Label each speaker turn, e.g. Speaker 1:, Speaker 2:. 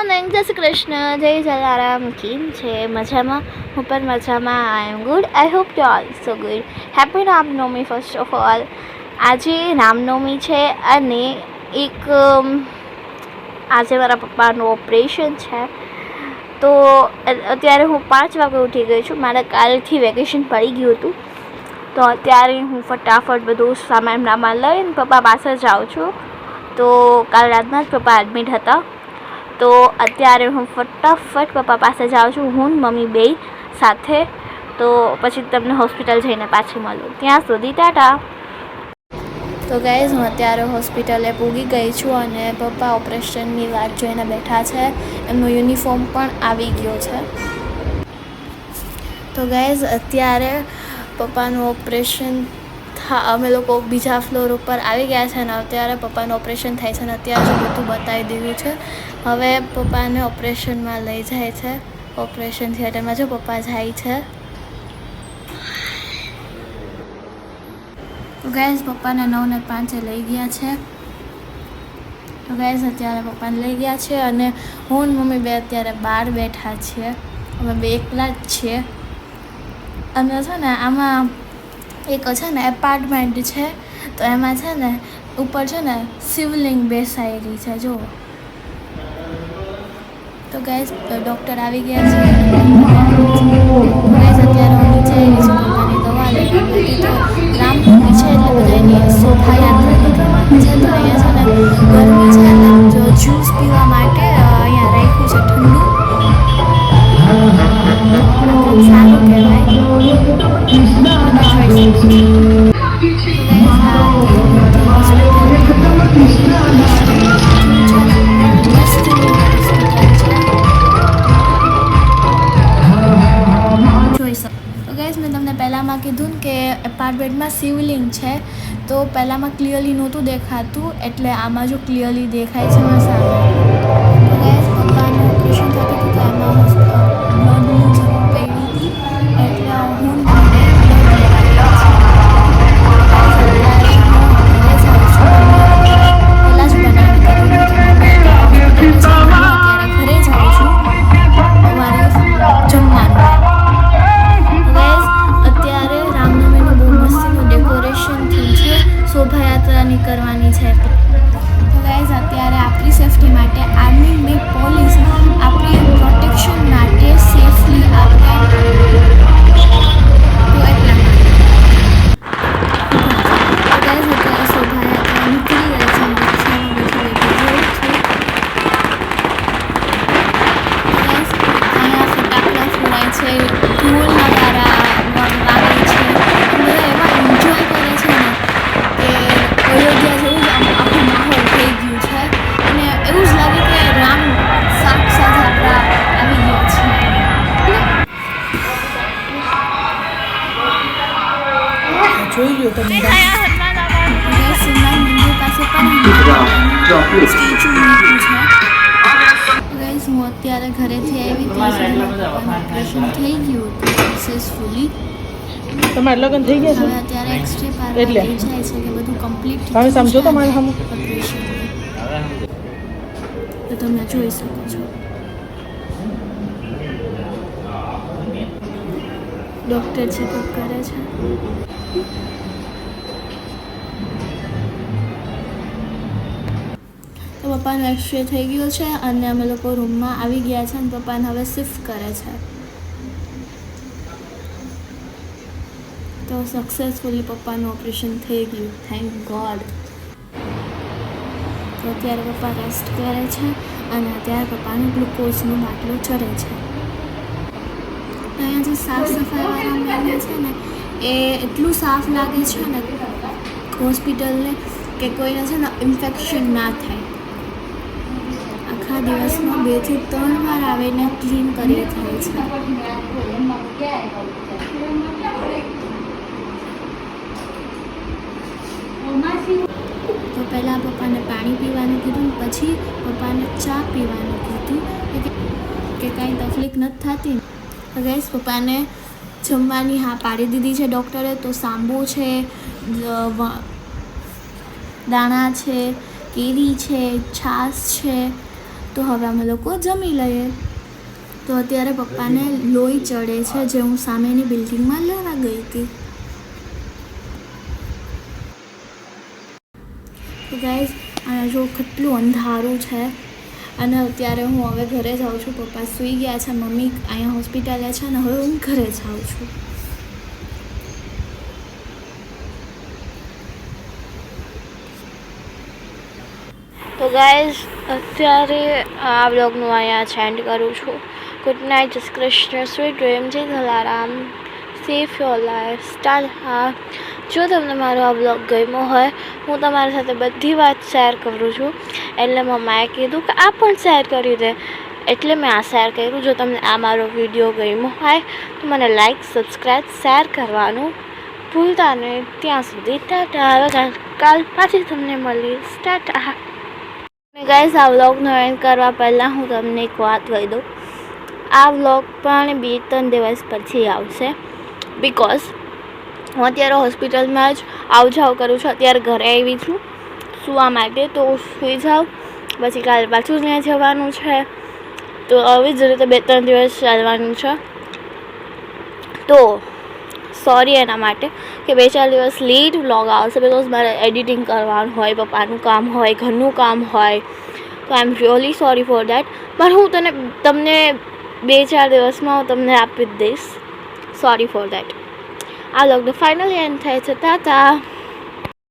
Speaker 1: Morning, જય શ્રી કૃષ્ણ, જય જલારામ. કેમ છે? મજામાં? હું પણ મજામાં. I am good. I hope you all so good. Happy Ramnavami first of all. આજે રામનવમી છે અને આજે મારા પપ્પાનું ઓપરેશન છે. તો અત્યારે હું 5 વાગે ઉઠી ગઈ છું. મારા કાલથી વેકેશન પડી ગયું હતું. તો અત્યારે હું ફટાફટ બધું સામાન લઈને પપ્પા પાસે જાઉં છું. તો કાલ રાતના જ પપ્પા એડમિટ હતા. તો અત્યારે હું ફટાફટ પપ્પા પાસે જાઉં છું, હું મમ્મી બેય સાથે. તો પછી તમને હોસ્પિટલ જઈને પાછી મળું. ત્યાં સુધી ટાટા. તો ગાઈઝ, હું અત્યારે હોસ્પિટલે પૂગી ગઈ છું અને પપ્પા ઓપરેશનની વાત જોઈને બેઠા છે. એમનો યુનિફોર્મ પણ આવી ગયો છે. તો ગાઈઝ, અત્યારે પપ્પાનું ઓપરેશન અમે લોકો બીજા ફ્લોર ઉપર આવી ગયા છે અને અત્યારે પપ્પાનું ઓપરેશન થાય છે અને અત્યારે બધું બતાવી દીધું છે. હવે પપ્પાને ઓપરેશનમાં લઈ જાય છે. ઓપરેશન થિયેટરમાં જો પપ્પા જાય છે. તો ગાઈઝ, પપ્પાને 9:05 લઈ ગયા છે. તો ગાઈઝ, અત્યારે પપ્પાને લઈ ગયા છે અને હું અને મમ્મી બે અત્યારે બહાર બેઠા છીએ. અમે બે એકલા જ છીએ. અને છે ને આમાં એક છે ને એપાર્ટમેન્ટ છે, તો એમાં છે ને ઉપર છે ને શિવલિંગ બેસાયેલી છે જો. તો ગાઈઝ, ડૉક્ટર આવી ગયા છે. ગાઈઝ, અત્યારે હું નીચે આવી છું પોતાની દવા લેવા માટે. તો રામનવમી છે એટલે બધાની શોભાયાત્રા નીકળવાની છે. તો અહીંયા છે ને ગરમી છે એટલે જ્યુસ પીવા માટે અહીંયા રાખ્યું છે ઠંડુ. સારું કહેવાય. મેં તમને પહેલાંમાં કીધું ને કે એપાર્ટમેન્ટમાં શિવલિંગ છે. તો પહેલાંમાં ક્લિયરલી નહોતું દેખાતું, એટલે આમાં જો ક્લિયરલી દેખાય છે મારા સામે. તો ગાઈઝ, પપ્પાનું ઓપરેશન થતું હતું તો એમાં બ્લડની જરૂર પડી હતી, એટલે હું શોભાયાત્રાની કરવાની છે. તો ગાઈઝ, અત્યારે આપણી સેફટી માટે આર્મી મેં પોલીસ આપણી પ્રોટેક્શન માટે સેફલી આપણે તો એટલા માટે ગાઈઝ, અત્યારે શોભાયાત્રા નીકળી રહી છે. અહીંયા ફટાકડા ફોડાય છે, ઢોલ નગારા વાગે છે, બધા એવા એન્જોય કરે છે ને કે અયોધ્યા જેવું જ આખું માહોલ થઈ ગયું છે. અને એવું જ લાગે કે રામ સાક્ષાત આપણા આવી ગયા છે.
Speaker 2: જોઈ લો તમે.
Speaker 1: હનુમાન મંદિર પાસે પણ સ્ટેચ્યુ મૂક્યું છે. ગાઈઝ, હું અત્યારે ઘરેથી આવી ત્યાં સુધી ઓપરેશન થઈ ગયું હતું સક્સેસફુલી.
Speaker 2: તમારે લગ્ન થઈ ગયા છે
Speaker 1: હવે અત્યારે એક્સરે પાડવા લઈ જાય છે કે બધું કમ્પ્લીટ
Speaker 2: તમે સમજો તો મારે હમ
Speaker 1: ઓપરેશન. તો તમે જોઈ શકો છો ડૉક્ટર ચેકઅપ કરે છે. તો પપ્પાનો એક્સરે થઈ ગયો છે અને અમે લોકો રૂમમાં આવી ગયા છે અને પપ્પાને હવે શિફ્ટ કરે છે. તો સક્સેસફુલી પપ્પાનું ઓપરેશન થઈ ગયું, થેન્ક ગોડ. તો અત્યારે પપ્પા રેસ્ટ કરે છે અને અત્યારે પપ્પાનું ગ્લુકોઝનું બાટલું ચડે છે. અહીંયા જે સાફ સફાઈવાળા મેને છે ને એ એટલું સાફ લાગે છે ને હોસ્પિટલને કે કોઈને છે ને ઇન્ફેક્શન ના થાય. આખા દિવસમાં 2 થી 3 વાર આવીને ક્લીન કરી થાય છે. તો પહેલાં પપ્પાને પાણી પીવાનું કીધું, પછી પપ્પાને ચા પીવાનું કીધું કે કાંઈ તકલીફ નથી થતી. તો ગાઈઝ, પપ્પાને જમવાની હા પાડી દીધી છે ડૉક્ટરે. તો સાંબો છે, દાણા છે, કેરી છે, છાશ છે, તો હવે અમે લોકો જમી લઈએ. તો અત્યારે પપ્પાને લોહી ચડે છે, જે હું સામેની બિલ્ડિંગમાં લેવા ગઈ હતી. તો ગાઈઝ અને જો કેટલું અંધારું છે, અને અત્યારે હું હવે ઘરે જાઉં છું. પપ્પા સૂઈ ગયા છે, મમ્મી અહીંયા હોસ્પિટલે છે, અને હવે હું ઘરે જાઉં છું. તો ગાઈઝ અત્યારે આ બ્લોગનું અહીંયા સેન્ડ કરું છું. ગુડ નાઇટ, જય શ્રી કૃષ્ણ, સ્વીટ ડ્રીમ, જય Jalaram, safe your life, start. હા, જો તમને મારો આ બ્લોગ ગમ્યો હોય, હું તમારી સાથે બધી વાત શેર કરું છું. એટલે મમ્માએ કીધું કે આ પણ શેર કરી દે, એટલે મેં આ શેર કર્યું. જો તમને આ મારો વિડીયો ગમ્યો હોય તો મને લાઈક, સબસ્ક્રાઈબ, શેર કરવાનું ભૂલતા નહીં. ત્યાં સુધી ટાટા. હવે કાલ પાછી તમને મળીશ. ટાટા. અને ગાઈઝ આ વ્લોગનો એન્ડ કરવા પહેલાં હું તમને એક વાત કહી દઉં. આ વ્લોગ પણ 2-3 દિવસ પછી આવશે, બિકોઝ હું અત્યારે હોસ્પિટલમાં જ આવ જાવ કરું છું. અત્યારે ઘરે આવી છું સૂવા માટે, તો સૂઈ જાઉં, પછી કાલે પાછું ત્યાં જવાનું છે. તો આવી જ રીતે 2-3 દિવસ ચાલવાનું છે. તો સોરી એના માટે કે 2-4 દિવસ લેટ વ્લોગ આવશે, બિકોઝ મારે એડિટિંગ કરવાનું હોય, પપ્પાનું કામ હોય, ઘરનું કામ હોય. તો I am really sorry for that. પણ હું તમને 2-4 દિવસમાં હું તમને આપી જ દઈશ. Sorry for that. આ વ્લોગનો ફાઇનલી એન્ડ થાય છે. ટાટા.